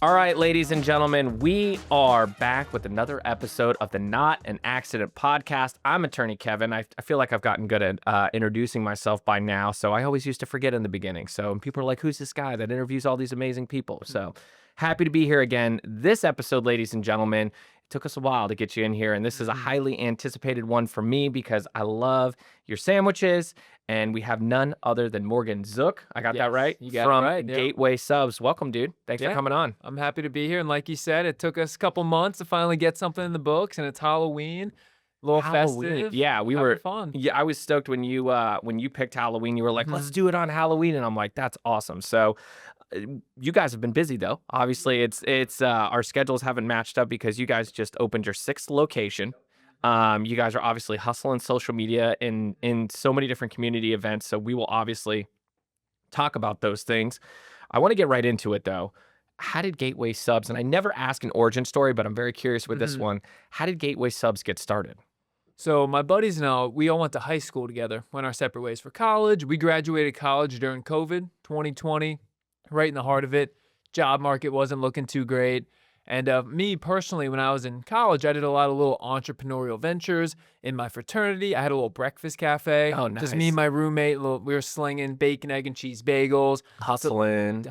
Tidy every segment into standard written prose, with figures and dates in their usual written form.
All right, ladies and gentlemen, we are back with another episode of the Not an Accident podcast. I'm attorney Kevin. I feel like I've gotten good at introducing myself by now, so I always used to forget in the beginning. So people are like, who's this guy that interviews all these amazing people? So happy to be here again. This episode, ladies and gentlemen, it took us a while to get you in here, and this is a highly anticipated one for me because I love your sandwiches. And we have none other than Morgan Zook. I got that right? You got From it right. Yep. Gateway.Subs. Welcome, dude. Thanks for coming on. I'm happy to be here. And like you said, it took us a couple months to finally get something in the books, and it's Halloween. A little festive. Yeah, we were fun. Yeah, I was stoked when you picked Halloween. You were like, let's do it on Halloween. And I'm like, that's awesome. So you guys have been busy though. Obviously, it's our schedules haven't matched up because you guys just opened your 6th location. You guys are obviously hustling social media in so many different community events. So we will obviously talk about those things. I want to get right into it though. How did Gateway.Subs, and I never ask an origin story, but I'm very curious with this one. How did Gateway.Subs get started? So my buddies and I, we all went to high school together, went our separate ways for college. We graduated college during COVID, 2020, right in the heart of it. Job market wasn't looking too great. And me personally, when I was in college, I did a lot of little entrepreneurial ventures in my fraternity. I had a little breakfast cafe. Oh, nice. Just me and my roommate. We were slinging bacon, egg, and cheese bagels. Hustling,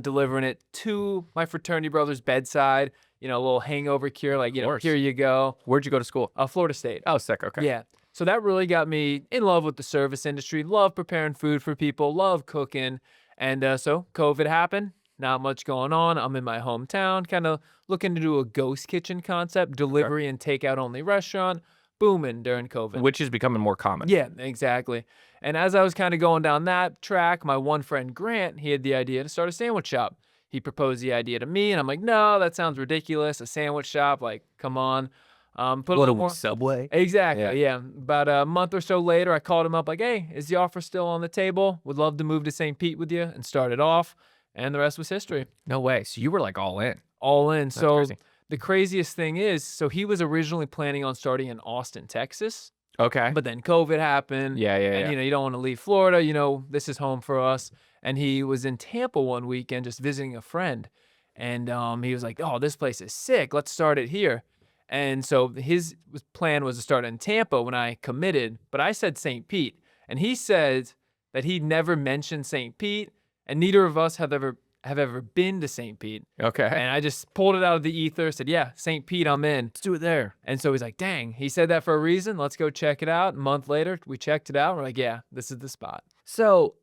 Delivering it to my fraternity brother's bedside. You know, a little hangover cure. Like, you know, here you go. Where'd you go to school? Florida State. Oh, sick. Okay. Yeah. So that really got me in love with the service industry. Love preparing food for people. Love cooking. And so COVID happened. Not much going on. I'm in my hometown, kind of looking to do a ghost kitchen concept, delivery and takeout only restaurant, booming during COVID. Which is becoming more common. Yeah, exactly. And as I was kind of going down that track, my one friend Grant, he had the idea to start a sandwich shop. He proposed the idea to me, and I'm like, no, that sounds ridiculous. A sandwich shop, like, come on. Put a little more Subway. Exactly, yeah. About a month or so later, I called him up like, hey, is the offer still on the table? Would love to move to St. Pete with you and start it off. And the rest was history. No way. So you were like all in. All in. That's so crazy. The craziest thing is, so he was originally planning on starting in Austin, Texas. Okay. But then COVID happened. Yeah. And, you know, you don't want to leave Florida. You know, this is home for us. And he was in Tampa one weekend just visiting a friend. And he was like, oh, this place is sick. Let's start it here. And so his plan was to start in Tampa when I committed. But I said St. Pete. And he said that he'd never mentioned St. Pete. And neither of us have ever been to St. Pete. Okay. And I just pulled it out of the ether, said, yeah, St. Pete, I'm in. Let's do it there. And so he's like, dang, he said that for a reason. Let's go check it out. A month later, we checked it out. We're like, yeah, this is the spot. So,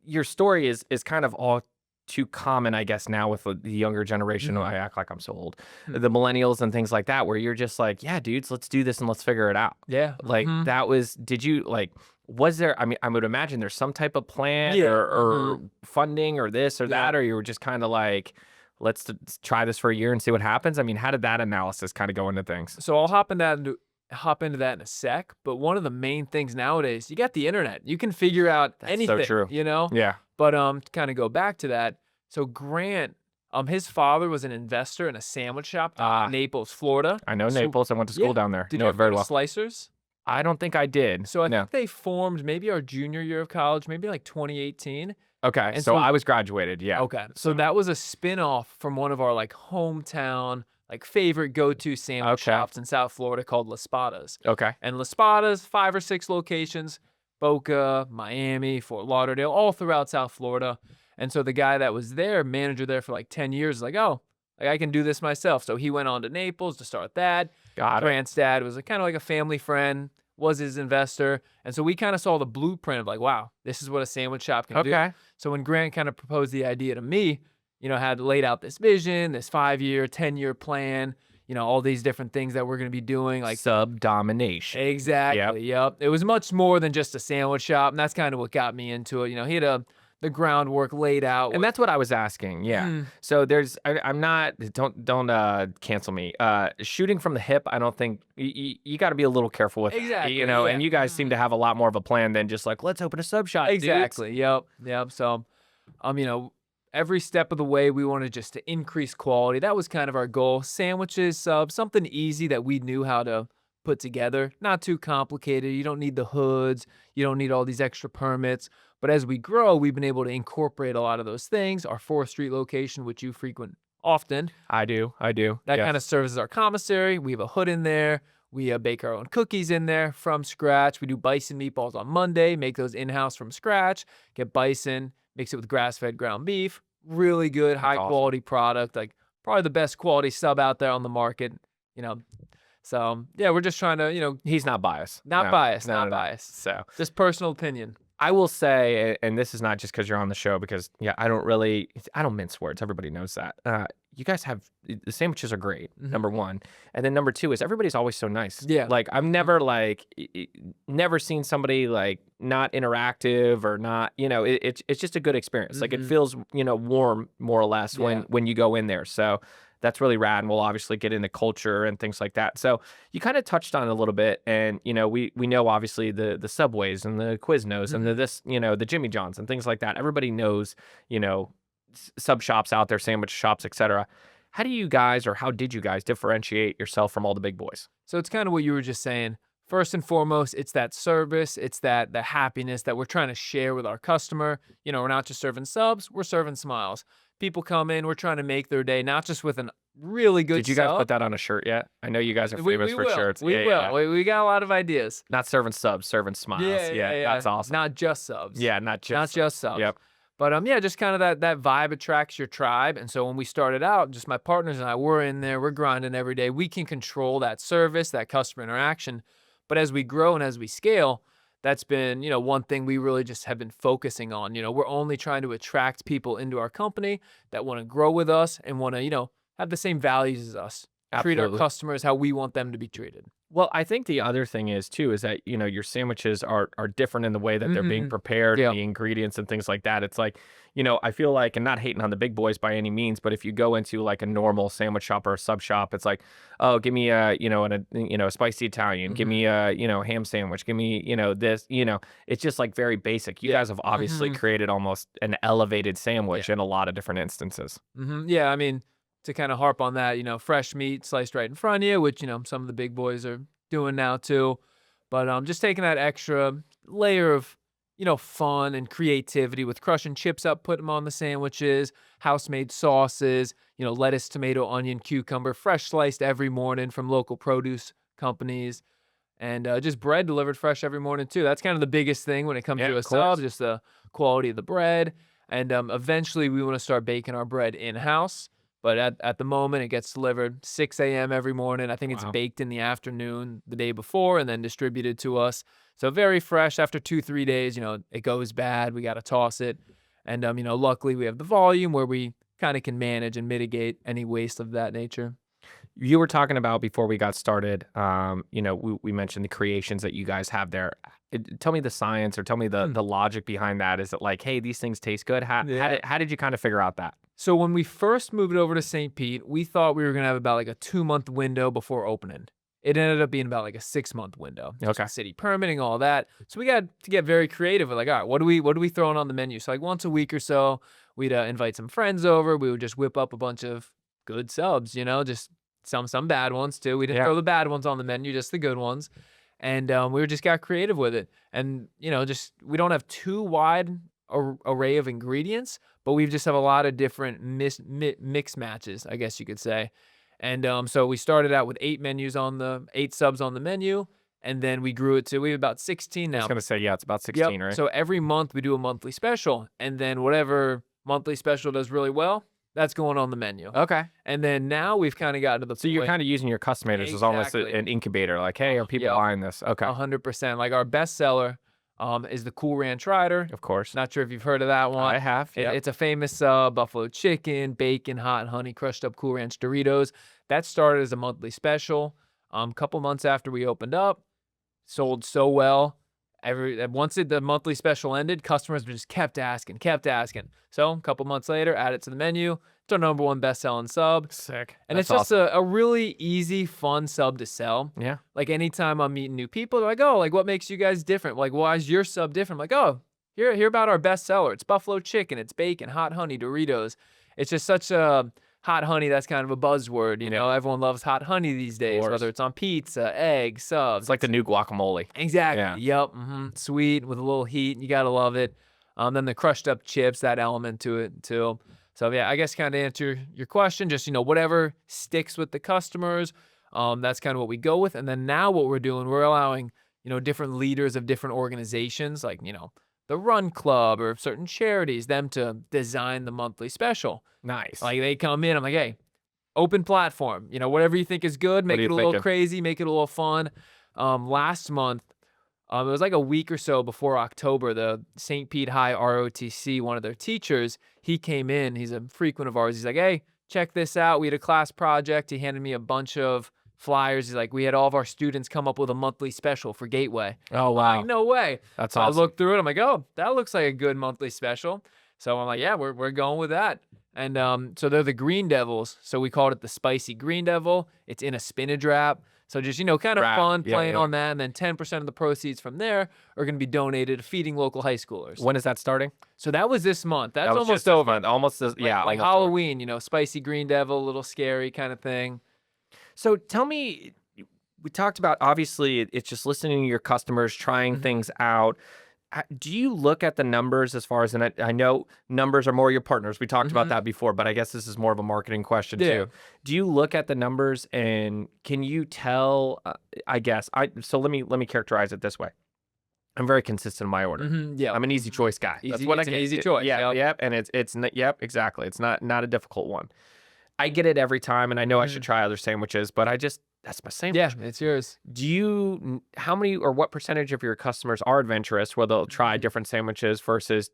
your story is kind of all too common, I guess, now with the younger generation. I act like I'm so old. The millennials and things like that, where you're just like, yeah, dudes, let's do this and let's figure it out. Yeah. Like that was, did you like, was there, I mean, I would imagine there's some type of plan or funding or this or that, or you were just kind of like, let's try this for a year and see what happens. I mean, how did that analysis kind of go into things? So I'll hop into that in a sec. But one of the main things nowadays, you got the internet. You can figure out anything. So true. You know? Yeah. But to kind of go back to that, so Grant, his father was an investor in a sandwich shop in Naples, Florida. I know Naples. I went to school down there. Did know you it very ever well. Slicers? I don't think I did. So I think they formed maybe our junior year of college, maybe like 2018. Okay, And so I was graduated, yeah. Okay, so that was a spin-off from one of our like hometown, like favorite go-to sandwich shops in South Florida called La Spada's. Okay. And La Spada's, 5 or 6 locations, Boca, Miami, Fort Lauderdale, all throughout South Florida. And so the guy that was there, manager there for like 10 years, is like, oh, like I can do this myself. So he went on to Naples to start that. Got it. Grant's dad was kind of like a family friend, was his investor. And so we kind of saw the blueprint of like, wow, this is what a sandwich shop can do. So when Grant kind of proposed the idea to me, you know, had laid out this vision, this 5-year, 10-year plan, you know, all these different things that we're going to be doing. Like subdomination. Exactly. Yep. It was much more than just a sandwich shop. And that's kind of what got me into it. You know, he had the groundwork laid out. And that's what I was asking. Yeah. So there's, I'm not, don't cancel me. Shooting from the hip, I don't think, you got to be a little careful with that, you know, and you guys seem to have a lot more of a plan than just like, let's open a sub shop. Exactly. Dudes. Yep. So, you know, every step of the way, we wanted just to increase quality. That was kind of our goal. Sandwiches, subs, something easy that we knew how to put together. Not too complicated. You don't need the hoods. You don't need all these extra permits. But as we grow, we've been able to incorporate a lot of those things. Our 4th Street location, which you frequent often, I do. that Yes. kind of serves as our commissary. We have a hood in there. We bake our own cookies in there from scratch. We do bison meatballs on Monday, make those in-house from scratch, get bison, mix it with grass-fed ground beef. Really good, That's awesome. high-quality product, like probably the best quality sub out there on the market, you know. So, yeah, we're just trying to, He's not biased. not No. biased, No, not no, no. biased. So Just personal opinion. I will say, and this is not just because you're on the show, because I don't mince words. Everybody knows that. You guys have the sandwiches are great. Number one, and then number two is everybody's always so nice. Yeah. Like I've never never seen somebody like not interactive or not. It's just a good experience. Like it feels warm more or less when you go in there. So that's really rad, and we'll obviously get into culture and things like that. So you kind of touched on it a little bit, and we know obviously the Subways and the Quiznos and the Jimmy John's and things like that. Everybody knows sub shops out there, sandwich shops, etc. How do you guys, or how did you guys differentiate yourself from all the big boys? So it's kind of what you were just saying. First and foremost, it's that service, it's the happiness that we're trying to share with our customer. We're not just serving subs, we're serving smiles. People come in, we're trying to make their day, not just with a really good Did you guys sub. put that on a shirt yet? I know you guys are We famous for will. shirts. We Yeah, will. yeah. We got a lot of ideas. Not serving subs, serving smiles. Yeah. That's awesome. Not just subs. Yeah, not just Not just subs. Yep. But yeah, just kind of that vibe attracts your tribe. And so when we started out, just my partners and I, we're in there, we're grinding every day. We can control that service, that customer interaction. But as we grow and as we scale, that's been, one thing we really just have been focusing on. We're only trying to attract people into our company that want to grow with us and want to, have the same values as us. Treat our Absolutely. customers how we want them to be treated. Well, I think the other thing is too is that your sandwiches are different in the way that they're being prepared, Yeah. the ingredients and things like that. It's like I feel like, and not hating on the big boys by any means, but if you go into like a normal sandwich shop or a sub shop, it's like, oh, give me a a spicy Italian, give me a ham sandwich, give me this, it's just like very basic. You guys have obviously created almost an elevated sandwich in a lot of different instances. Yeah, I mean, to kind of harp on that, fresh meat sliced right in front of you, which, some of the big boys are doing now too. But just taking that extra layer of, fun and creativity with crushing chips up, put them on the sandwiches, house-made sauces, lettuce, tomato, onion, cucumber, fresh sliced every morning from local produce companies. And just bread delivered fresh every morning too. That's kind of the biggest thing when it comes to a of course. sub, just the quality of the bread. And eventually we want to start baking our bread in-house. But at the moment, it gets delivered 6 a.m. every morning. I think it's Wow. baked in the afternoon the day before and then distributed to us. So very fresh. After 2-3 days, it goes bad. We got to toss it. And, luckily we have the volume where we kind of can manage and mitigate any waste of that nature. You were talking about before we got started, we mentioned the creations that you guys have there. Tell me the science, or tell me the logic behind that. Is it like, hey, these things taste good? How did you kind of figure out that? So when we first moved over to St. Pete, we thought we were going to have about like a 2-month window before opening. It ended up being about like a 6-month window. Just Okay. with city permitting, all that. So we got to get very creative. We're like, all right, what are we throwing on the menu? So like once a week or so, we'd invite some friends over. We would just whip up a bunch of good subs, just some bad ones too. We didn't throw the bad ones on the menu, just the good ones. And we just got creative with it. And, just we don't have too wide array of ingredients, but we just have a lot of different mix matches, I guess you could say. And so we started out with 8 subs on the menu, and then we grew it to, we have about 16 now. I was going to say, it's about 16, Yep. right? So every month we do a monthly special, and then whatever monthly special does really well, that's going on the menu. Okay. And then now we've kind of gotten to the So you're kind of using your customers as almost Exactly. an incubator. Like, hey, are people Yep. buying this? Okay. 100%. Like our best seller is the Cool Ranch Rider. Of course. Not sure if you've heard of that one. I have. Yep. It's a famous buffalo chicken, bacon, hot honey, crushed up Cool Ranch Doritos. That started as a monthly special. A couple months after we opened up, sold so well. Once the monthly special ended, customers just kept asking. So a couple months later, add it to the menu. It's our #1 best-selling sub. Sick. And That's it's just awesome. a really easy, fun sub to sell. Yeah. Like anytime I'm meeting new people, they're like, oh, like what makes you guys different? Like, why is your sub different? I'm like, oh, hear about our best seller. It's buffalo chicken, it's bacon, hot honey, Doritos. It's just such a hot honey, that's kind of a buzzword. You know, everyone loves hot honey these days, whether it's on pizza, eggs, subs. It's like the new guacamole. Exactly. Yeah. Yep. Sweet with a little heat. You gotta love it. Then the crushed up chips, that element to it too. So yeah, I guess kind of answer your question, just whatever sticks with the customers. That's kind of what we go with. And then now what we're doing, we're allowing different leaders of different organizations, like the Run Club or certain charities, them to design the monthly special. Nice. Like they come in, I'm like, hey, open platform. Whatever you think is good, make are it you a little thinking? crazy, make it a little fun. Last month, it was like a week or so before October, the St. Pete High ROTC, one of their teachers, he came in. He's a frequent of ours. He's like, hey, check this out. We had a class project. He handed me a bunch of flyers. He's like, we had all of our students come up with a monthly special for Gateway. Oh, I'm wow. like, no way. That's So awesome. I looked through it. I'm like, oh, that looks like a good monthly special. So I'm like, yeah, we're going with that. And so they're the Green Devils. So we called it the Spicy Green Devil. It's in a spinach wrap. So just, kind of Wrap. fun Yeah, playing yeah. on that. And then 10% of the proceeds from there are going to be donated to feeding local high schoolers. When is that starting? So that was this month. That's That was almost just this over. month. Almost this, yeah. Like almost over. Halloween, Spicy Green Devil, a little scary kind of thing. So tell me, we talked about, obviously, it's just listening to your customers, trying things out. Do you look at the numbers as far as, and I know numbers are more your partners. We talked about that before, but I guess this is more of a marketing question too. Do you look at the numbers and can you tell, so let me characterize it this way. I'm very consistent in my order. Yeah. I'm an easy choice guy. That's what it's I an get. easy choice. Yeah, yep. And yep, exactly. It's not a difficult one. I get it every time, and I know I should try other sandwiches, but that's my sandwich. Yeah, it's yours. How many or what percentage of your customers are adventurous where they'll try different sandwiches versus,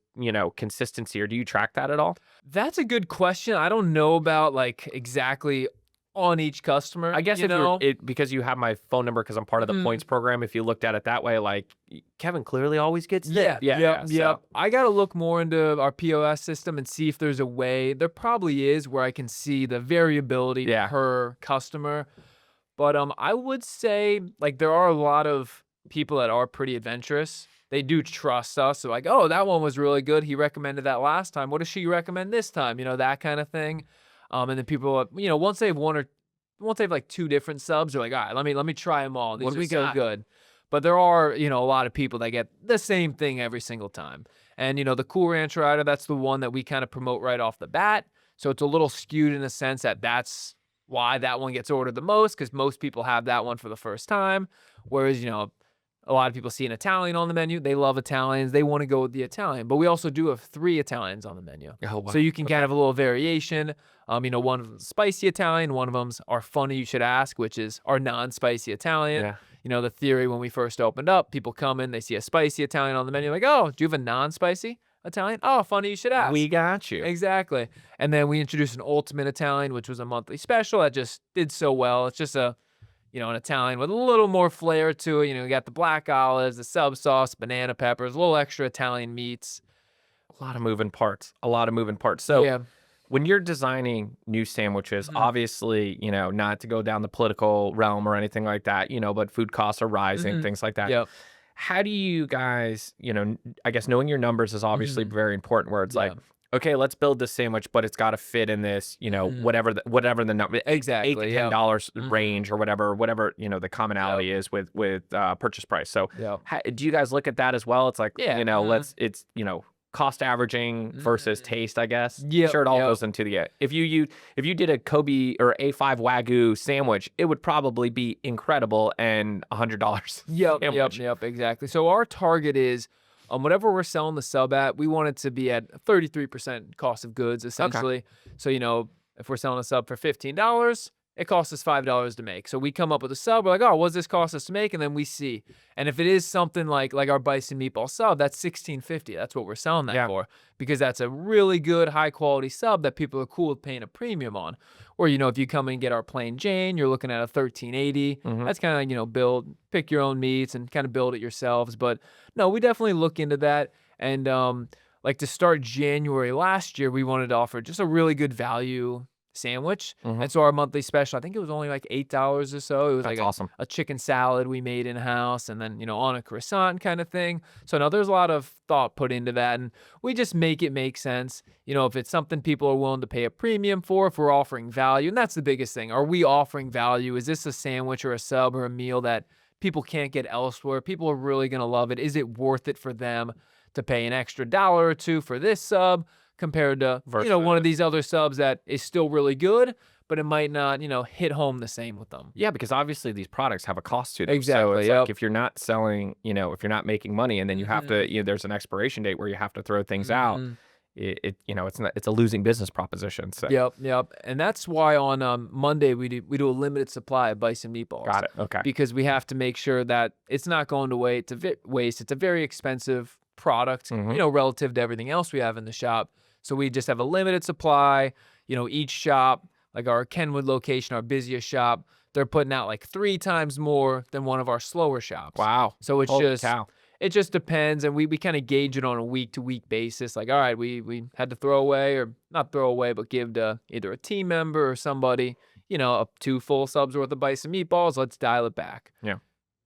consistency, or do you track that at all? That's a good question. I don't know about like exactly on each customer. I guess because you have my phone number because I'm part of the points program, if you looked at it that way, like Kevin clearly always gets this. Yeah. So. I got to look more into our POS system and see if there's a way. There probably is where I can see the variability per customer. But I would say like there are a lot of people that are pretty adventurous. They do trust us. So like, oh, that one was really good. He recommended that last time. What does she recommend this time? That kind of thing. And then people, once they have like 2 different subs, they're like, all right, let me try them all. These are so good. But there are, a lot of people that get the same thing every single time. And, the Cool Ranch Rider, that's the one that we kind of promote right off the bat. So it's a little skewed in the sense that that's why that one gets ordered the most, because most people have that one for the first time. Whereas, a lot of people see an Italian on the menu. They love Italians. They want to go with the Italian. But we also do have 3 Italians on the menu. Oh, wow. So you can kind of have a little variation. One of them's spicy Italian. One of them's our funny you should ask, which is our non-spicy Italian. Yeah. The theory when we first opened up, people come in, they see a spicy Italian on the menu. Like, oh, do you have a non-spicy Italian? Oh, funny you should ask. We got you. Exactly. And then we introduced an ultimate Italian, which was a monthly special that just did so well. It's just an Italian with a little more flair to it. You got the black olives, the sub sauce, banana peppers, a little extra Italian meats. A lot of moving parts. So yeah. when you're designing new sandwiches, obviously, not to go down the political realm or anything like that, but food costs are rising, things like that. Yep. How do you guys, I guess knowing your numbers is obviously very important, where it's like, okay, let's build this sandwich, but it's got to fit in this, whatever the number, Exactly, $8 to $10 range or whatever, the commonality is with purchase price. So do you guys look at that as well? It's like, it's cost averaging versus taste, I guess. Yep, Sure, it all goes into the if you did a Kobe or A5 Wagyu sandwich, it would probably be incredible and $100. Yep, exactly. So our target is whatever we're selling the sub at, we want it to be at 33% cost of goods, essentially. So, if we're selling a sub for $15, it costs us $5 to make. So we come up with a sub, we're like, oh, what does this cost us to make? And then we see. And if it is something like our bison meatball sub, that's $16.50. That's what we're selling that for, because that's a really good, high quality sub that people are cool with paying a premium on. Or, if you come and get our plain Jane, you're looking at a $13.80. That's kind of, pick your own meats and kind of build it yourselves. But no, we definitely look into that. And like to start January last year, we wanted to offer just a really good value sandwich. Mhm. And so our monthly special, I think it was only like $8 or so. It was That's like awesome. a chicken salad we made in house, and then, on a croissant kind of thing. So no, there's a lot of thought put into that, and we just make it make sense. If it's something people are willing to pay a premium for, if we're offering value, and that's the biggest thing. Are we offering value? Is this a sandwich or a sub or a meal that people can't get elsewhere? People are really going to love it. Is it worth it for them to pay an extra dollar or two for this sub compared to, one of these other subs that is still really good, but it might not, hit home the same with them? Yeah, because obviously these products have a cost to them. So Exactly. it's Yep. like if you're not selling, if you're not making money, and then you have to, there's an expiration date where you have to throw things out. Mhm. It's a losing business proposition. So Yep. And that's why on Monday we do a limited supply of bison meatballs. got it. Okay. Because we have to make sure that it's not going to waste. It's a very expensive product, Mhm. relative to everything else we have in the shop. So we just have a limited supply. Each shop, like our Kenwood location, our busiest shop, they're putting out like 3 times more than one of our slower shops. Wow. So it's Holy cow. it just depends, and we kind of gauge it on a week-to-week basis. Like, all right, we had to throw away, or not throw away, but give to either a team member or somebody, up 2 full subs worth of bison meatballs. Let's dial it back. Yeah.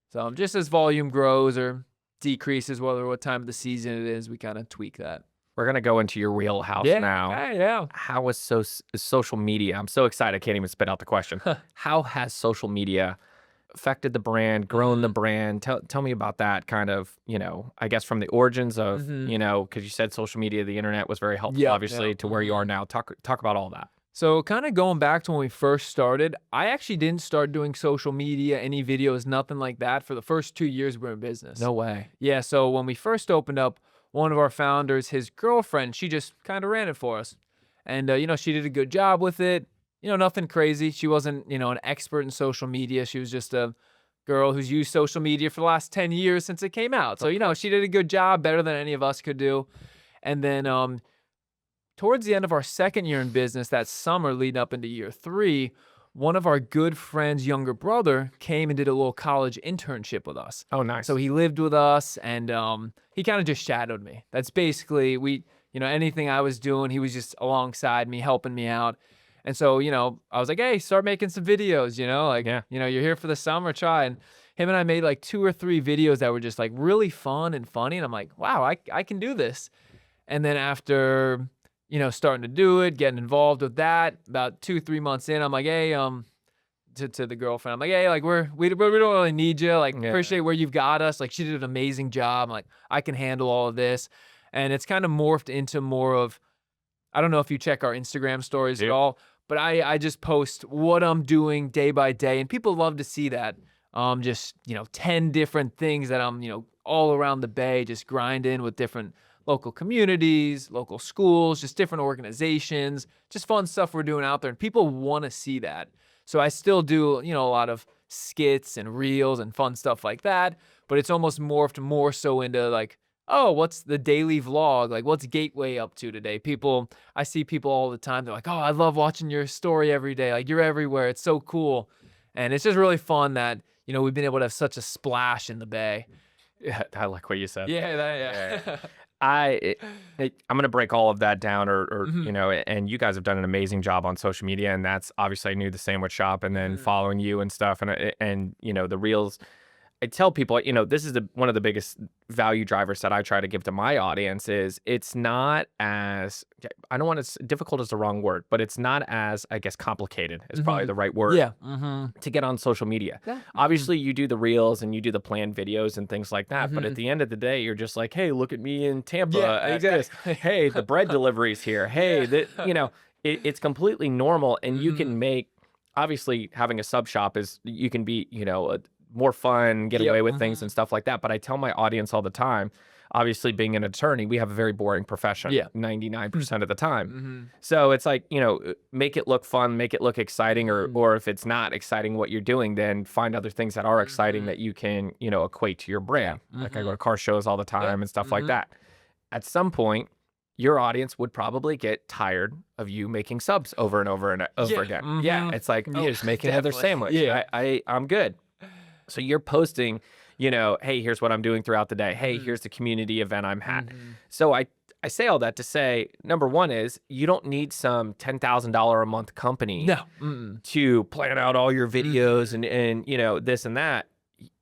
So just as volume grows or decreases, whether what time of the season it is, we kind of tweak that. We're gonna go into your wheelhouse now. Yeah. How is social media? I'm so excited. I can't even spit out the question. How has social media affected the brand, grown the brand? Tell me about that kind of, I guess from the origins of, because you said social media, the internet was very helpful, Yep, obviously, yep, to where you are now. Talk about all that. So kind of going back to when we first started, I actually didn't start doing social media, any videos, nothing like that for the first 2 years we were in business. No way. Yeah, so when we first opened up, one of our founders, his girlfriend, she just kind of ran it for us. And, she did a good job with it. Nothing crazy. She wasn't, an expert in social media. She was just a girl who's used social media for the last 10 years since it came out. So, she did a good job, better than any of us could do. And then towards the end of our second year in business, that summer leading up into year 3, one of our good friends' younger brother came and did a little college internship with us. Oh, nice. So he lived with us, and he kind of just shadowed me. That's basically, anything I was doing, he was just alongside me, helping me out. And so, I was like, hey, start making some videos, you're here for the summer, try. And him and I made like 2 or 3 videos that were just like really fun and funny. And I'm like, wow, I can do this. And then after, starting to do it, getting involved with that, about 2-3 months in, I'm like, hey, to the girlfriend, I'm like, hey, like we don't really need you. Like, appreciate where you've got us. Like, she did an amazing job. I'm like, I can handle all of this. And it's kind of morphed into more of, I don't know if you check our Instagram stories at all, but I just post what I'm doing day by day, and people love to see that. Just 10 different things that I'm all around the Bay, just grinding with different local communities, local schools, just different organizations, just fun stuff we're doing out there, and people want to see that. So I still do a lot of skits and reels and fun stuff like that, but it's almost morphed more so into like, oh, what's the daily vlog? Like, what's Gateway up to today? I see people all the time. They're like, oh, I love watching your story every day. Like, you're everywhere. It's so cool. And it's just really fun that, we've been able to have such a splash in the Bay. Yeah, I like what you said. Yeah. I'm going to break all of that down or and you guys have done an amazing job on social media, and that's obviously I knew the sandwich shop and then following you and stuff and the reels. I tell people, this is one of the biggest value drivers that I try to give to my audience is it's not as, I don't want to, difficult is the wrong word, but it's not as, I guess, complicated is probably the right word to get on social media. Yeah. Obviously, you do the reels and you do the planned videos and things like that. But at the end of the day, you're just like, hey, look at me in Tampa. Yeah, exactly. Hey, the bread delivery's here. Hey, it's completely normal. And you can make, obviously, having a sub shop is, you can be, more fun, get away with things and stuff like that. But I tell my audience all the time, obviously being an attorney, we have a very boring profession 99% of the time. So it's like, make it look fun, make it look exciting, or if it's not exciting what you're doing, then find other things that are exciting that you can, equate to your brand. Like I go to car shows all the time and stuff like that. At some point, your audience would probably get tired of you making subs over and over and over again. Yeah, it's like, oh, just make another sandwich. Yeah. I'm good. So you're posting, hey, here's what I'm doing throughout the day. Hey, here's the community event I'm at. So I I say all that to say, number one is you don't need some $10,000 a month company No. Mm-mm. to plan out all your videos Mhm. and this and that.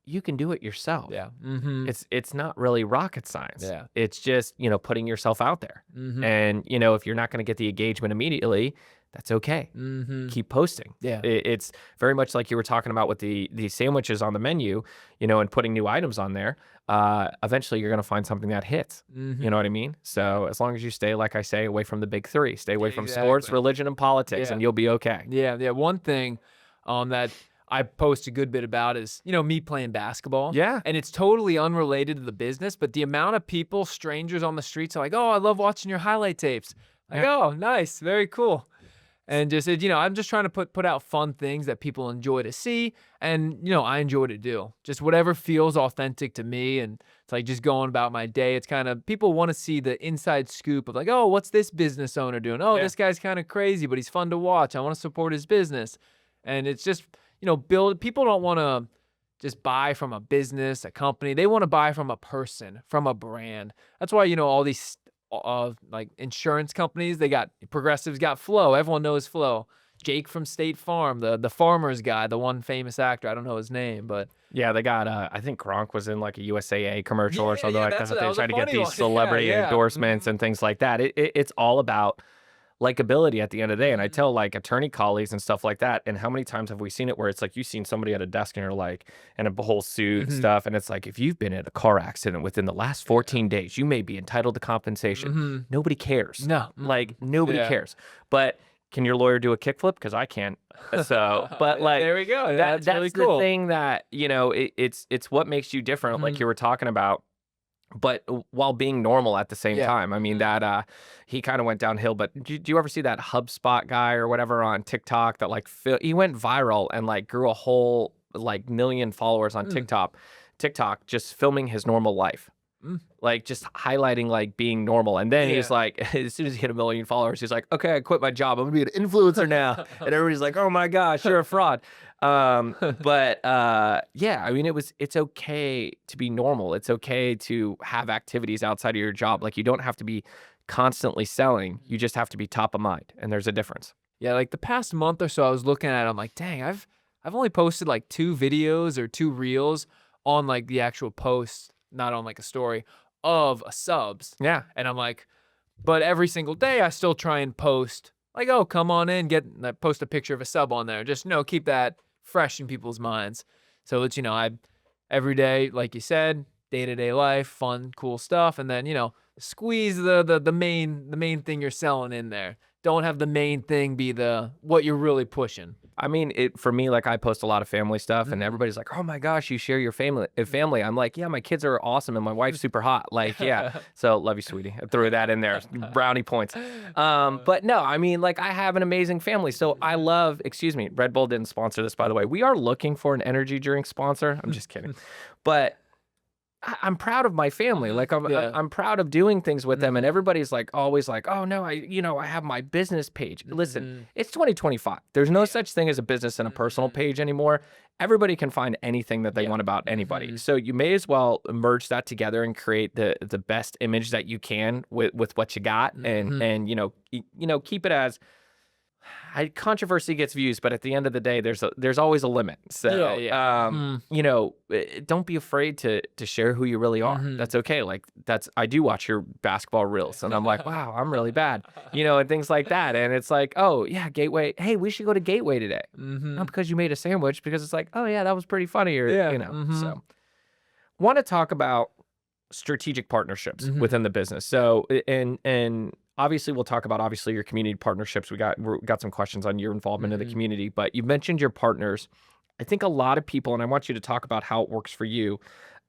You can do it yourself. Yeah. Mm-hmm. It's not really rocket science. Yeah. It's just, putting yourself out there. Mm-hmm. And, if you're not going to get the engagement immediately, that's okay. Mm-hmm. Keep posting. Yeah. It's very much like you were talking about with the sandwiches on the menu, and putting new items on there. Eventually you're going to find something that hits. Mm-hmm. You know what I mean? So as long as you stay, like I say, away from the big three, stay away from sports, Exactly. religion, and politics, Yeah. and you'll be okay. Yeah. Yeah. One thing that I post a good bit about is, me playing basketball. Yeah. And it's totally unrelated to the business, but the amount of people, strangers on the streets are like, oh, I love watching your highlight tapes. Like, Yeah. oh, nice. Very cool. And just, I'm just trying to put out fun things that people enjoy to see. And, I enjoy to do just whatever feels authentic to me. And it's like just going about my day. It's kind of, people want to see the inside scoop of like, oh, what's this business owner doing? Oh, Yeah. this guy's kind of crazy, but he's fun to watch. I want to support his business. And it's just, people don't want to just buy from a business, a company. They want to buy from a person, from a brand. That's why, all these like insurance companies, Progressive's got Flo. Everyone knows Flo. Jake from State Farm, the farmer's guy, the one famous actor. I don't know his name, but Yeah, they got, I think Gronk was in like a USAA commercial or something like that. that They was try a to get funny these one. celebrity Yeah. endorsements and things like that. It's all about likability at the end of the day. And I tell like attorney colleagues and stuff like that. And how many times have we seen it where it's like you've seen somebody at a desk and you're like, in a whole suit and stuff. And it's like, if you've been in a car accident within the last 14 days, you may be entitled to compensation. Nobody cares. No. Like nobody Yeah. cares. But can your lawyer do a kickflip? Because I can't. So, but like, there we go. that's Really cool. the thing that, it's what makes you different, like you were talking about, but while being normal at the same Yeah. time. I mean, that he kind of went downhill, but do you ever see that HubSpot guy or whatever on TikTok that like he went viral and like grew a whole like million followers on TikTok just filming his normal life. Like just highlighting like being normal. And then he's like, as soon as he hit 1 million followers, he's like, okay, I quit my job. I'm gonna be an influencer now. And everybody's like, oh my gosh, you're a fraud. But yeah, I mean, it's okay to be normal. It's okay to have activities outside of your job. Like you don't have to be constantly selling. You just have to be top of mind. And there's a difference. Yeah, like the past month or so, I was looking at it, I'm like, dang, I've only posted like 2 videos or 2 reels on like the actual post, not on like a story of a subs. Yeah. And I'm like, but every single day I still try and post like, oh, come on in, post a picture of a sub on there. Just, keep that fresh in people's minds. So it's, I every day, like you said, day-to-day life, fun, cool stuff. And then, squeeze the main thing you're selling in there. Don't have the main thing be what you're really pushing. I mean, for me, like I post a lot of family stuff and everybody's like, oh my gosh, you share your family. I'm like, yeah, my kids are awesome and my wife's super hot. Like, yeah. So love you, sweetie. I threw that in there. Brownie points. But no, I mean, like I have an amazing family. So I love, excuse me, Red Bull didn't sponsor this, by the way. We are looking for an energy drink sponsor. I'm just kidding. But I'm proud of my family. Like I'm proud of doing things with them. And everybody's like, always like, oh no, I have my business page. Listen, it's 2025. There's no such thing as a business and a personal page anymore. Everybody can find anything that they want about anybody. So you may as well merge that together and create the best image that you can with what you got and keep it as controversy gets views, but at the end of the day, there's always a limit. So, don't be afraid to share who you really are. That's okay. Like I do watch your basketball reels and I'm like, wow, I'm really bad, and things like that. And it's like, oh yeah, Gateway. Hey, we should go to Gateway today. Not because you made a sandwich, because it's like, oh yeah, that was pretty funny. Or, so want to talk about strategic partnerships within the business. So, and obviously we'll talk about your community partnerships. We got some questions on your involvement in the community, but you mentioned your partners. I think a lot of people, and I want you to talk about how it works for you,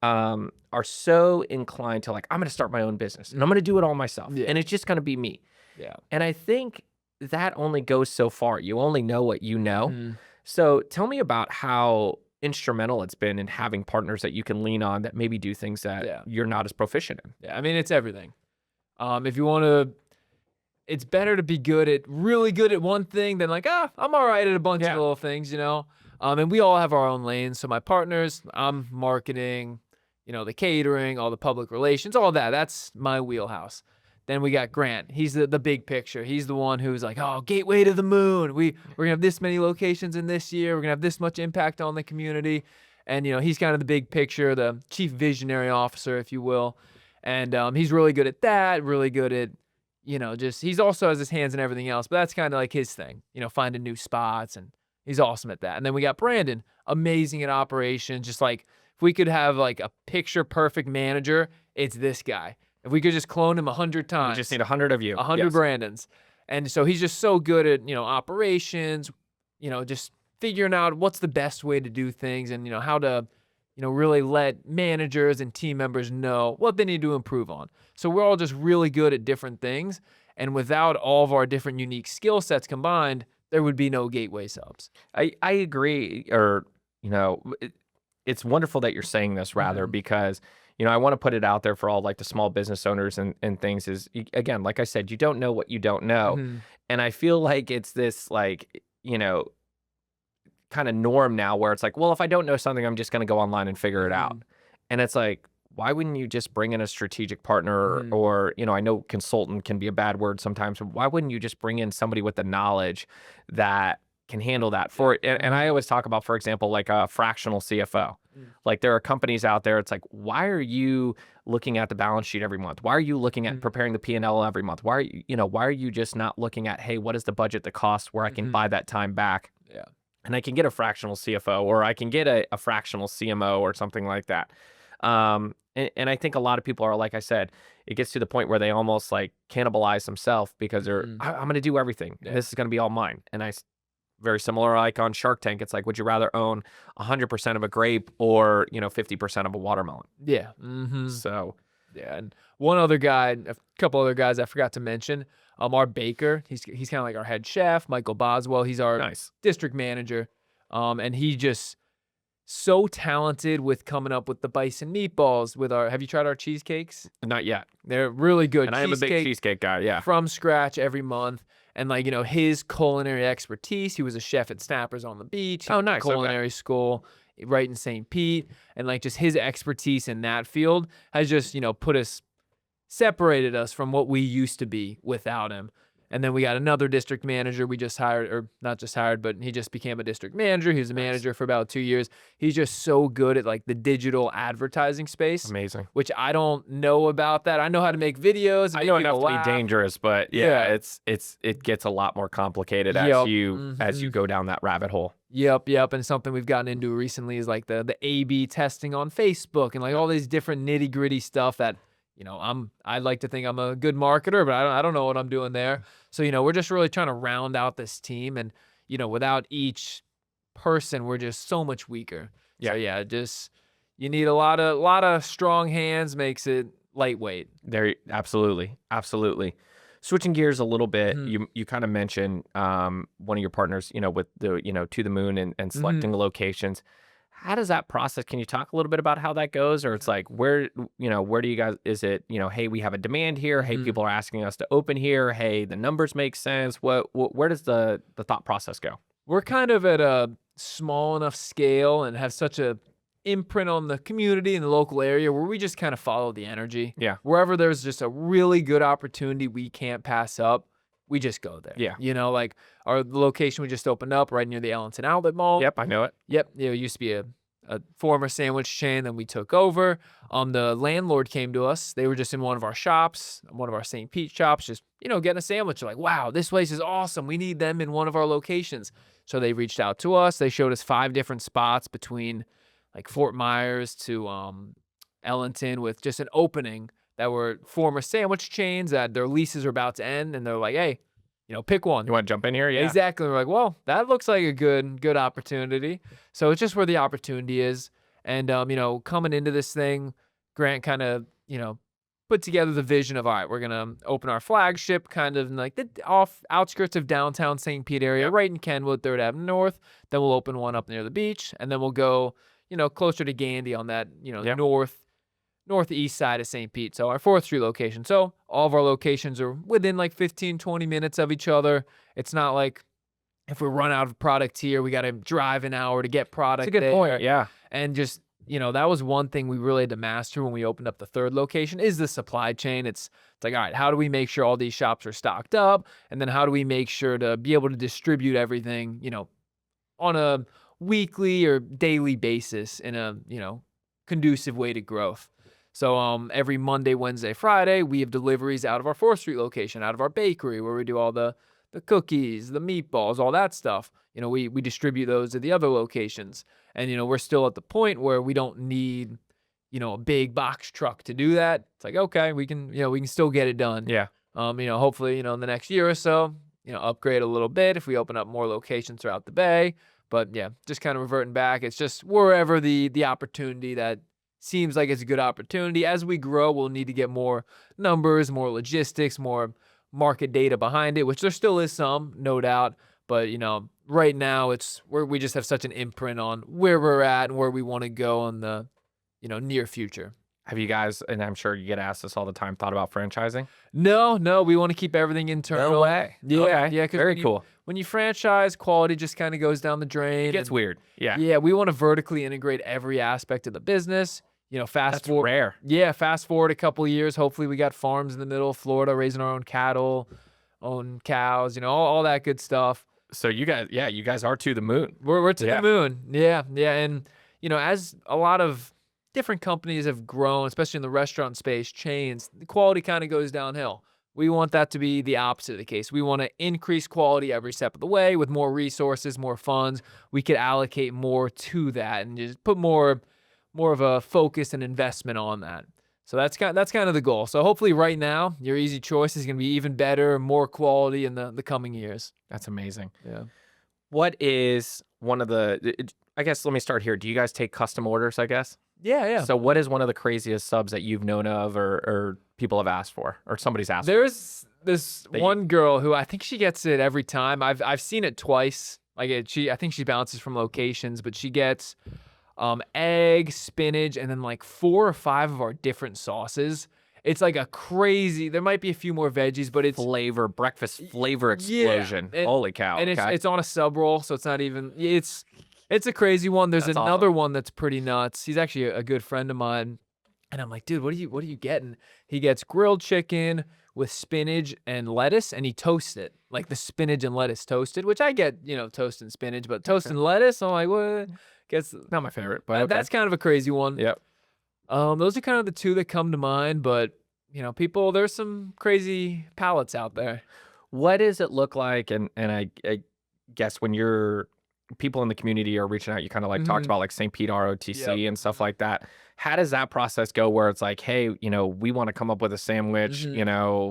are so inclined to like, I'm going to start my own business and I'm going to do it all myself. And it's just going to be me. Yeah. And I think that only goes so far. You only know what you know. So tell me about how instrumental it's been in having partners that you can lean on that maybe do things that you're not as proficient in. Yeah. I mean, it's everything. If you want to, it's better to be really good at one thing than like, I'm all right at a bunch of little things, and we all have our own lanes. So my partners, I'm marketing, the catering, all the public relations, all that. That's my wheelhouse. Then we got Grant. He's the big picture. He's the one who's like, oh, gateway to the moon. We're gonna have this many locations in this year. We're gonna have this much impact on the community. And he's kind of the big picture, the chief visionary officer, if you will. And he's really good at that. Really good at just he's also has his hands in everything else. But that's kind of like his thing. Finding new spots, and he's awesome at that. And then we got Brandon, amazing at operations. Just like if we could have like a picture perfect manager, it's this guy. If we could just clone him 100 times. We just need 100 of you. 100 Brandons. And so he's just so good at, operations, just figuring out what's the best way to do things and, how to, really let managers and team members know what they need to improve on. So we're all just really good at different things. And without all of our different unique skill sets combined, there would be no Gateway.Subs. I agree. Or, it's wonderful that you're saying this rather because I want to put it out there for all like the small business owners and things is, again, like I said, you don't know what you don't know. And I feel like it's this like, kind of norm now where it's like, well, if I don't know something, I'm just going to go online and figure it out. And it's like, why wouldn't you just bring in a strategic partner or, I know consultant can be a bad word sometimes, but why wouldn't you just bring in somebody with the knowledge that can handle that for it? And I always talk about, for example, like a fractional CFO. Like there are companies out there, it's like, why are you looking at the balance sheet every month? Why are you looking at preparing the P&L every month? Why are why are you just not looking at, hey, what is the budget, the cost where I can buy that time back? Yeah. And I can get a fractional CFO or I can get a fractional CMO or something like that. And I think a lot of people are, like I said, it gets to the point where they almost like cannibalize themselves because they're, I'm going to do everything. Yeah. This is going to be all mine. And very similar, like on Shark Tank, it's like, would you rather own 100% of a grape or 50% of a watermelon? Yeah. So yeah, and one other guy, a couple other guys I forgot to mention. Our baker, he's kind of like our head chef, Michael Boswell. He's our district manager, and he just so talented with coming up with the bison meatballs. Have you tried our cheesecakes? Not yet. They're really good. And I am a big cheesecake guy. Yeah, from scratch every month. And like, his culinary expertise, he was a chef at Snappers on the Beach. Oh, nice. Culinary school right in St. Pete. And like just his expertise in that field has just, separated us from what we used to be without him. And then we got another district manager we just hired, or not just hired, but he just became a district manager. He was a manager for about 2 years. He's just so good at like the digital advertising space. Amazing. Which I don't know about that. I know how to make videos. I know enough to be dangerous, but yeah, it gets a lot more complicated as you go down that rabbit hole. Yep. And something we've gotten into recently is like the A/B testing on Facebook and like all these different nitty gritty stuff that, I like to think I'm a good marketer, but I don't know what I'm doing there. So, we're just really trying to round out this team and, without each person, we're just so much weaker. Yeah. So yeah, just, you need a lot of strong hands makes it lightweight. There, absolutely. Switching gears a little bit, you kind of mentioned one of your partners, with the, to the moon and selecting the locations. How does that process? Can you talk a little bit about how that goes? Or it's like, where do you guys, is it, hey, we have a demand here. Hey, people are asking us to open here. Hey, the numbers make sense. Where does the thought process go? We're kind of at a small enough scale and have such a imprint on the community and the local area where we just kind of follow the energy. Yeah. Wherever there's just a really good opportunity we can't pass up, we just go there. Yeah. Like the location we just opened up right near the Ellenton Outlet Mall. Yep, I know it. Yep. It used to be a former sandwich chain that we took over. The landlord came to us. They were just in one of our shops, one of our St. Pete shops, just, getting a sandwich. They're like, wow, this place is awesome. We need them in one of our locations. So they reached out to us. They showed us 5 different spots between like Fort Myers to Ellenton with just an opening that were former sandwich chains that their leases are about to end. And they're like, hey, pick one. You want to jump in here? Yeah. Exactly. We're like, well, that looks like a good opportunity. So it's just where the opportunity is. And, coming into this thing, Grant kind of, put together the vision of, all right, we're going to open our flagship kind of in like the outskirts of downtown St. Pete area, right in Kenwood, 3rd Avenue North. Then we'll open one up near the beach. And then we'll go, closer to Gandy on that, northeast side of St. Pete. So our 4th Street location. So all of our locations are within like 15, 20 minutes of each other. It's not like if we run out of product here, we got to drive an hour to get product. That's a good point. Yeah. And just that was one thing we really had to master when we opened up the third location is the supply chain. It's like, all right, how do we make sure all these shops are stocked up? And then how do we make sure to be able to distribute everything, on a weekly or daily basis in a, conducive way to growth. So every Monday, Wednesday, Friday, we have deliveries out of our 4th Street location, out of our bakery where we do all the cookies, the meatballs, all that stuff. We distribute those to the other locations. And, we're still at the point where we don't need, a big box truck to do that. It's like, okay, we can still get it done. Yeah. Hopefully, in the next year or so, upgrade a little bit if we open up more locations throughout the Bay. But yeah, just kind of reverting back. It's just wherever the opportunity that seems like it's a good opportunity. As we grow, we'll need to get more numbers, more logistics, more market data behind it, which there still is some, no doubt. But, right now it's where we just have such an imprint on where we're at and where we want to go in the, near future. Have you guys, and I'm sure you get asked this all the time, thought about franchising? No, we want to keep everything internal. No way. Yeah, Okay. yeah. Very cool. When you franchise, quality just kind of goes down the drain. It gets weird. Yeah. Yeah, we want to vertically integrate every aspect of the business. That's rare. Yeah, fast forward a couple of years. Hopefully, we got farms in the middle of Florida, raising our own cattle, own cows, all that good stuff. So you guys are to the moon. We're to the moon. Yeah. And, as a lot of different companies have grown, especially in the restaurant space, chains, the quality kind of goes downhill. We want that to be the opposite of the case. We want to increase quality every step of the way with more resources, more funds. We could allocate more to that and just put more of a focus and investment on that. So that's kind of the goal. So hopefully right now, your easy choice is going to be even better, more quality in the coming years. That's amazing. Yeah. What is one of I guess let me start here. Do you guys take custom orders, I guess? Yeah. So what is one of the craziest subs that you've known of or people have asked for or somebody's asked for? There's this one girl who I think she gets it every time. I've seen it twice. I think she bounces from locations, but she gets egg, spinach, and then like 4 or 5 of our different sauces. It's like a crazy, there might be a few more veggies, but it's breakfast flavor explosion. Yeah, Holy cow. And it's on a sub roll, so it's not even, it's a crazy one. There's another one that's pretty nuts. He's actually a good friend of mine. And I'm like, dude, what are you getting? He gets grilled chicken with spinach and lettuce, and he toasts it. Like the spinach and lettuce toasted, which I get, toast and spinach, but toast and lettuce, I'm like, what? Guess not my favorite, but okay. That's kind of a crazy one. Yep. Those are kind of the two that come to mind, but people, there's some crazy palates out there. What does it look like? And I guess when people in the community are reaching out, you kind of like talked about like St. Pete ROTC and stuff like that. How does that process go where it's like, hey, we want to come up with a sandwich,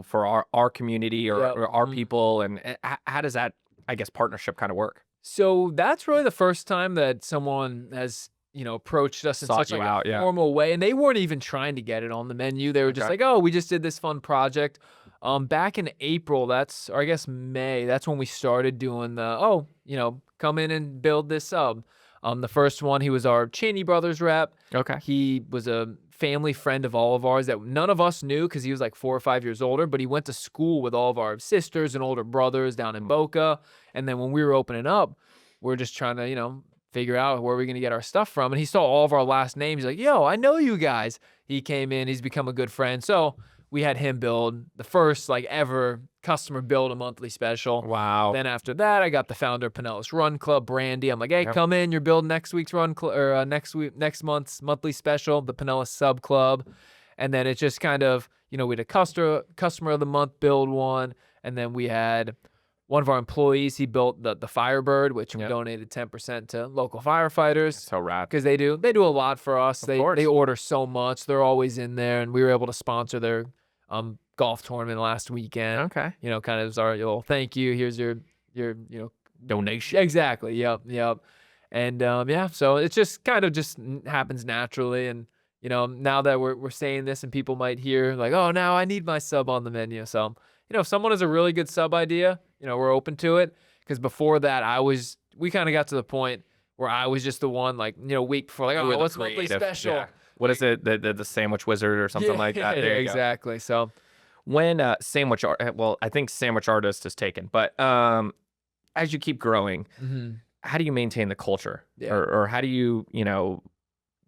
for our community or our people, and how does that, I guess, partnership kind of work? So that's really the first time that someone has, approached us in such a formal way. And they weren't even trying to get it on the menu. They were just like, oh, we just did this fun project. Back in April, or I guess May, that's when we started doing come in and build this sub. The first one, he was our Cheney Brothers rep. Okay. He was a family friend of all of ours that none of us knew because he was like 4 or 5 years older, but he went to school with all of our sisters and older brothers down in Boca. And then when we were opening up, we're just trying to, figure out where we're going to get our stuff from. And he saw all of our last names. He's like, yo, I know you guys. He came in, he's become a good friend. So we had him build the first ever customer build a monthly special. Wow. Then after that, I got the founder of Pinellas Run Club, Brandy. I'm like, hey, come in. You're building next week's next month's monthly special, the Pinellas Sub Club. And then it's just kind of, we had a customer of the month build one. And then we had one of our employees, he built the Firebird, which we donated 10% to local firefighters. So rad. Because they do a lot for us. They order so much. They're always in there. And we were able to sponsor their golf tournament last weekend. Okay. Kind of as our little thank you. Here's your donation. Exactly. Yep. And so it just kind of just happens naturally. And now that we're saying this and people might hear like, oh, now I need my sub on the menu. So if someone has a really good sub idea, we're open to it. Because before that, we kind of got to the point where I was just the one week before what's monthly special? Yeah. What is it? The sandwich wizard or something like that? There you exactly. Go. So when I think sandwich artist is taken, but as you keep growing, how do you maintain the culture? Yeah. Or how do you,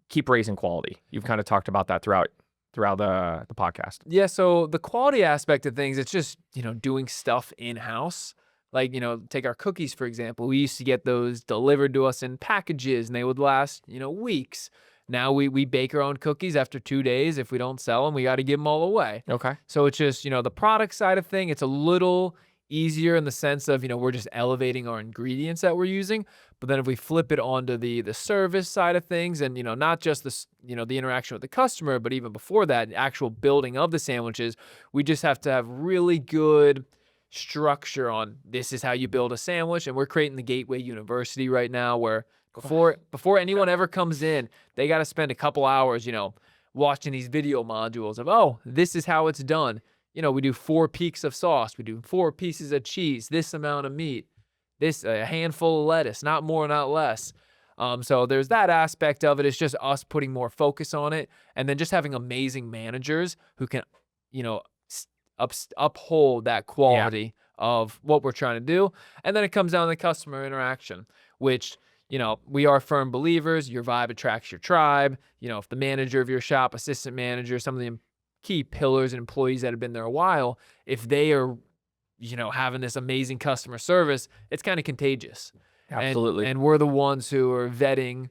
keep raising quality? You've kind of talked about that throughout the podcast. Yeah, so the quality aspect of things, it's just, doing stuff in-house. Like, take our cookies, for example. We used to get those delivered to us in packages, and they would last, weeks. Now we bake our own cookies after 2 days. If we don't sell them, we got to give them all away. Okay. So it's just, the product side of thing, it's a little easier in the sense of, we're just elevating our ingredients that we're using. But then if we flip it onto the service side of things and, not just the interaction with the customer, but even before that, actual building of the sandwiches, we just have to have really good structure on this is how you build a sandwich. And we're creating the Gateway University right now where before anyone ever comes in, they got to spend a couple hours, watching these video modules of, oh, this is how it's done. We do 4 peaks of sauce. We do 4 pieces of cheese, this amount of meat, a handful of lettuce, not more, not less. So there's that aspect of it. It's just us putting more focus on it. And then just having amazing managers who can, uphold that quality of what we're trying to do. And then it comes down to the customer interaction, which, we are firm believers. Your vibe attracts your tribe. If the manager of your shop, assistant manager, some of the key pillars and employees that have been there a while, if they are, having this amazing customer service, it's kind of contagious. Absolutely. And we're the ones who are vetting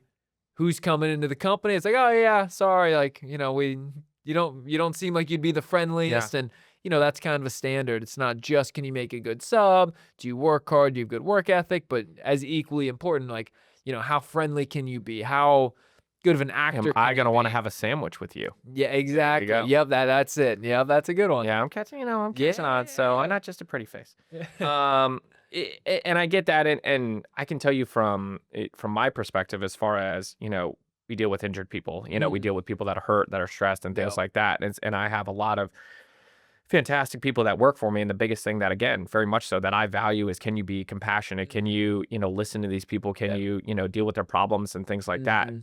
who's coming into the company. It's like, oh yeah, sorry, like, you don't seem like you'd be the friendliest. And that's kind of a standard. It's not just can you make a good sub, do you work hard, do you have good work ethic, but as equally important, like, how friendly can you be? How good of an actor Am I going to want to have a sandwich with you? Yeah, exactly. Yep, that's it. Yep, that's a good one. Yeah, I'm catching on, so I'm not just a pretty face. And I get that, and I can tell you from my perspective, as far as, we deal with injured people, we deal with people that are hurt, that are stressed and things like that. And I have a lot of fantastic people that work for me. And the biggest thing that, again, very much so, that I value is, can you be compassionate? Can you, listen to these people? Can you, deal with their problems and things like that?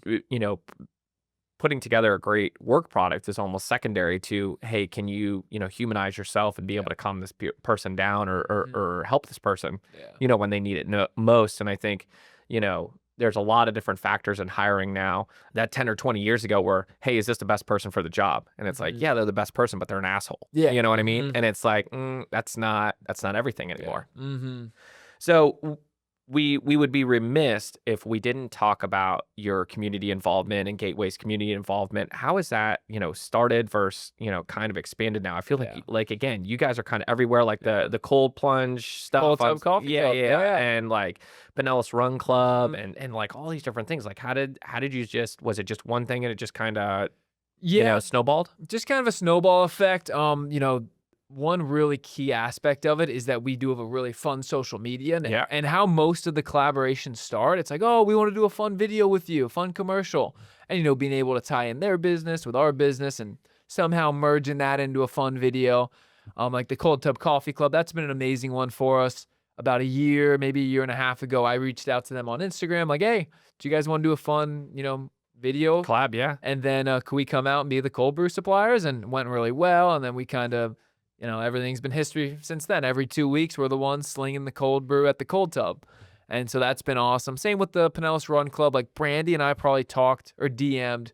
Putting together a great work product is almost secondary to, hey, can you, humanize yourself and be able to calm this person down or help this person, when they need it most. And I think, there's a lot of different factors in hiring now that 10 or 20 years ago were, hey, is this the best person for the job? And it's like, yeah, they're the best person, but they're an asshole. Yeah. You know what I mean? And it's like, that's not everything anymore. Yeah. So we would be remiss if we didn't talk about your community involvement and Gateway's community involvement. How is that, started versus, kind of expanded now? I feel like again, you guys are kind of everywhere, like the cold plunge stuff. Cold tub coffee. Yeah. And like Pinellas Run Club and like all these different things. Like how did you was it just one thing and it just kind of, snowballed? Just kind of a snowball effect. One really key aspect of it is that we do have a really fun social media and how most of the collaborations start. It's like, oh, we want to do a fun video with you, a fun commercial. And, being able to tie in their business with our business and somehow merging that into a fun video. Like the Cold Tub Coffee Club, that's been an amazing one for us. About a year, maybe a year and a half ago, I reached out to them on Instagram like, hey, do you guys want to do a fun, video? Collab, yeah. And then could we come out and be the cold brew suppliers? And it went really well. And then we kind of, everything's been history since then. Every 2 weeks, we're the ones slinging the cold brew at the cold tub. And so that's been awesome. Same with the Pinellas Run Club. Like Brandy and I probably talked or DM'd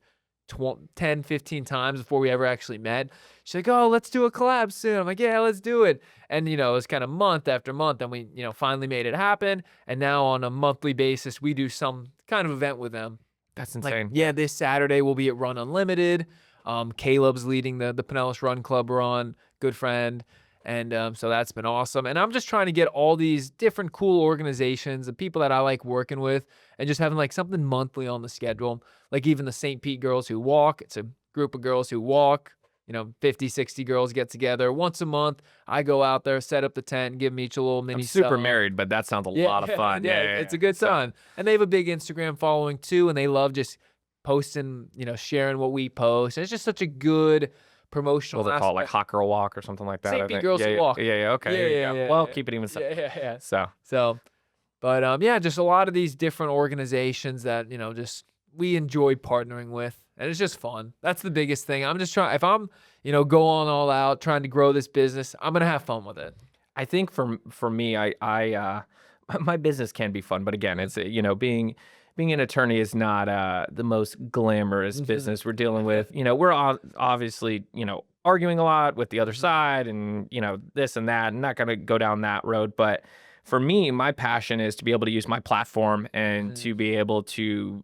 10, 15 times before we ever actually met. She's like, oh, let's do a collab soon. I'm like, yeah, let's do it. And, it was kind of month after month. And we, finally made it happen. And now on a monthly basis, we do some kind of event with them. That's insane. Like, this Saturday we'll be at Run Unlimited. Caleb's leading the Pinellas Run Club run, good friend. And so that's been awesome. And I'm just trying to get all these different cool organizations and people that I like working with and just having like something monthly on the schedule. Like even the St. Pete Girls Who Walk. It's a group of girls who walk. 50, 60 girls get together once a month. I go out there, set up the tent, give them each a little mini. I'm super married, but that sounds a lot of fun. Yeah, it's a good time. And they have a big Instagram following too, and they love just posting, sharing what we post. And it's just such a good promotional. They're called like Hot Girl Walk or something like that. St. Pete Girls Walk. Yeah. Okay. Yeah. Well, keep it even simple. Yeah. So, but just a lot of these different organizations that just we enjoy partnering with, and it's just fun. That's the biggest thing. I'm just trying. If I'm going all out trying to grow this business, I'm gonna have fun with it. I think for me, I my business can be fun, but again, it's being being an attorney is not the most glamorous business we're dealing with. We're obviously, arguing a lot with the other side and, this and that. I'm not going to go down that road. But for me, my passion is to be able to use my platform and to be able to,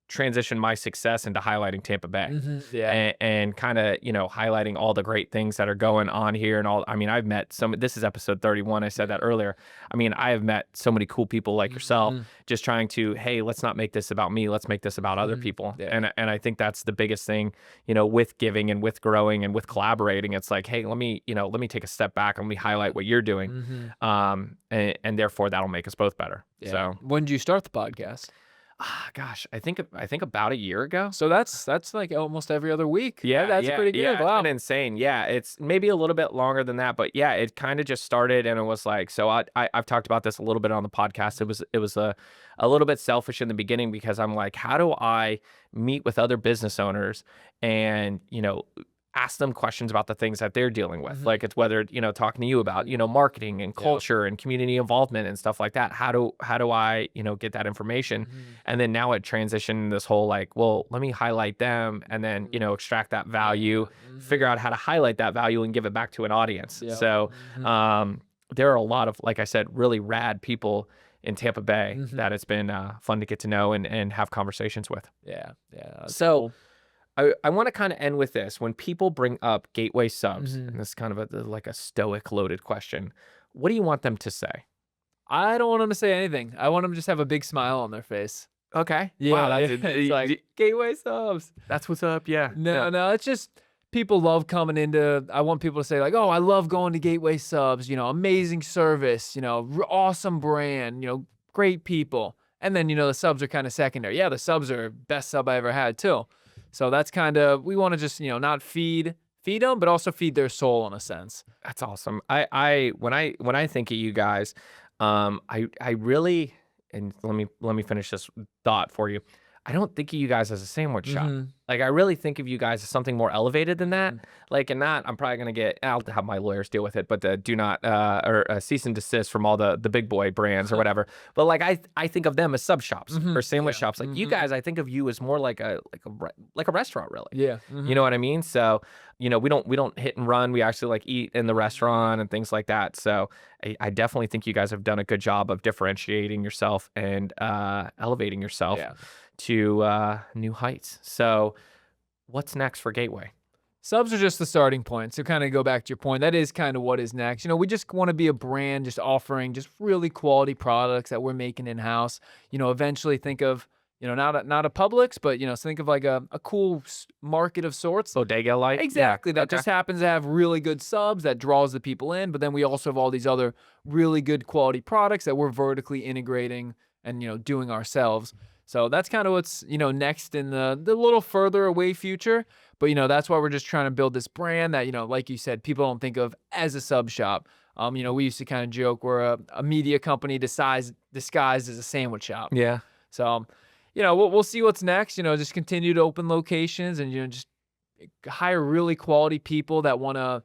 transition my success into highlighting Tampa Bay. Yeah. And kind of, highlighting all the great things that are going on here and all. I mean, I've met this is episode 31. I said that earlier. I mean, I have met so many cool people like yourself just trying to, hey, let's not make this about me. Let's make this about other people. Yeah. And I think that's the biggest thing, with giving and with growing and with collaborating. It's like, hey, let me take a step back and let me highlight what you're doing. And therefore that'll make us both better. Yeah. So when did you start the podcast? Gosh, I think about a year ago. So that's like almost every other week. Yeah, that's pretty good. Yeah, Wow. it's been insane. Yeah, it's maybe a little bit longer than that, but yeah, it kind of just started, and it was like, so I've talked about this a little bit on the podcast. It was a little bit selfish in the beginning because I'm like, how do I meet with other business owners and ask them questions about the things that they're dealing with. Like it's whether, talking to you about, marketing and culture and community involvement and stuff like that. How do I, get that information? And then now it transitioned this whole like, well, let me highlight them and then, extract that value, figure out how to highlight that value and give it back to an audience. So there are a lot of, like I said, really rad people in Tampa Bay that it's been fun to get to know and have conversations with. Yeah. That's So cool. I want to kind of end with this. When people bring up Gateway.Subs, and this is kind of like a stoic loaded question, what do you want them to say? I don't want them to say anything. I want them to just have a big smile on their face. Okay. Yeah, Wow, it's like Gateway.Subs. That's what's up. Yeah. No, it's just people love coming into. I want people to say like, "Oh, I love going to Gateway.Subs. Amazing service. Awesome brand. Great people." And then the subs are kind of secondary. Yeah, the subs are best sub I ever had too. So that's kind of, we want to just not feed them, but also feed their soul in a sense. That's awesome. When I think of you guys, I really, and let me finish this thought for you. I don't think of you guys as a sandwich shop. Like I really think of you guys as something more elevated than that. Like, and not, I'm probably gonna I'll have my lawyers deal with it, but do not or cease and desist from all the big boy brands or whatever. But like I think of them as sub shops or sandwich shops. Like you guys, I think of you as more like a restaurant, really. Yeah. You know what I mean? So we don't hit and run. We actually like eat in the restaurant and things like that. So I definitely think you guys have done a good job of differentiating yourself and elevating yourself to new heights. So what's next for Gateway? Subs are just the starting point. So kind of go back to your point, that is kind of what is next. We just want to be a brand just offering just really quality products that we're making in-house. Eventually think of, not a Publix, but, think of like a cool market of sorts. Bodega like? Exactly. Yeah. That just happens to have really good subs that draws the people in. But then we also have all these other really good quality products that we're vertically integrating and, doing ourselves. So that's kind of what's, next in the little further away future. But, that's why we're just trying to build this brand that, like you said, people don't think of as a sub shop. We used to kind of joke we're a media company disguised as a sandwich shop. Yeah. So, we'll see what's next. Just continue to open locations and, just hire really quality people that want to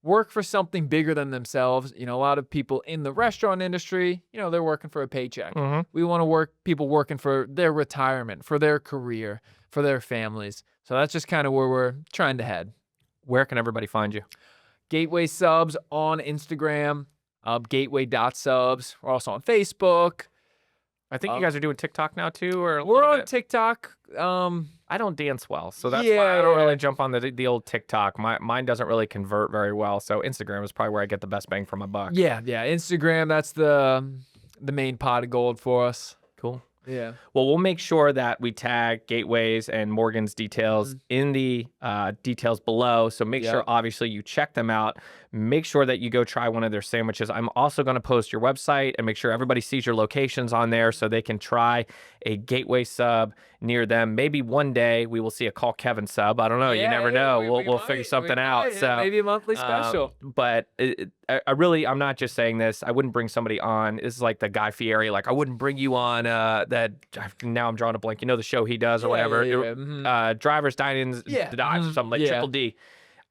work for something bigger than themselves. A lot of people in the restaurant industry, they're working for a paycheck. We want to people working for their retirement, for their career, for their families. So that's just kind of where we're trying to head. Where can everybody find you? Gateway.Subs on Instagram, Gateway.Subs. We're also on Facebook. I think you guys are doing TikTok now too, or we're on TikTok. I don't dance well, so that's why I don't really jump on the old TikTok. Mine doesn't really convert very well, so Instagram is probably where I get the best bang for my buck. Yeah, Instagram, that's the main pot of gold for us. Cool. Yeah. Well, we'll make sure that we tag Gateways and Morgan's details in the details below. So make sure, obviously, you check them out. Make sure that you go try one of their sandwiches. I'm also going to post your website and make sure everybody sees your locations on there so they can try a Gateway sub near them. Maybe one day we will see a Call Kevin sub. I don't know. You never know. We'll figure something out. So maybe a monthly special. But I'm not just saying this. I wouldn't bring somebody on. This is like the Guy Fieri. Like I wouldn't bring you on that. Now I'm drawing a blank. The show he does or whatever. Drivers, Dine-Ins, Dives or something like Triple D.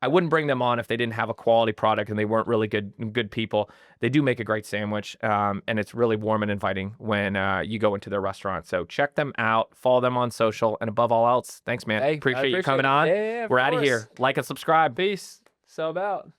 I wouldn't bring them on if they didn't have a quality product and they weren't really good people. They do make a great sandwich, and it's really warm and inviting when you go into their restaurant. So check them out, follow them on social, and above all else, thanks, man. Hey, I Appreciate you coming it. on. Yeah, We're out of course. here. Like and subscribe. Peace. Sub out.